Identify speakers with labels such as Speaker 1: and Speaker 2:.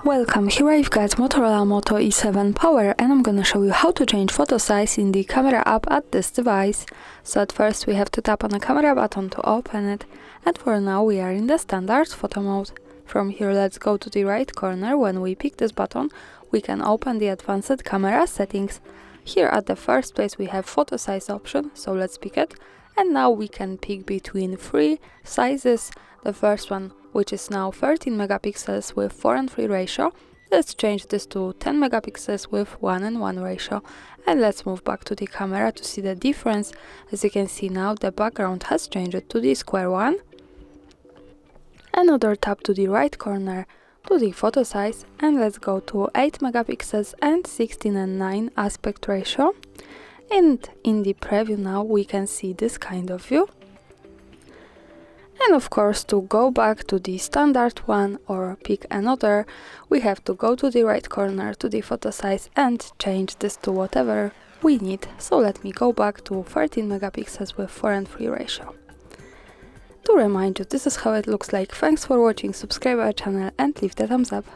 Speaker 1: Welcome, here I've got Motorola Moto E7 Power and I'm gonna show you how to change photo size in the camera app at this device. So at first we have to tap on the camera button to open it, and for now we are in the standard photo mode. From here let's go to the right corner. When we pick this button we can open the advanced camera settings. Here at the first place we have photo size option, so let's pick it, and now we can pick between 3 sizes. The first one, which is now 13 megapixels with 4:3 ratio. Let's change this to 10 megapixels with 1:1 ratio. And let's move back to the camera to see the difference. As you can see now, the background has changed to the square one. Another tap to the right corner to the photo size, and let's go to 8 megapixels and 16:9 aspect ratio. And in the preview now we can see this kind of view. And of course, to go back to the standard one or pick another, we have to go to the right corner to the photo size and change this to whatever we need. So let me go back to 13 megapixels with 4:3 ratio. To remind you, this is how it looks like. Thanks for watching, subscribe our channel and leave the thumbs up.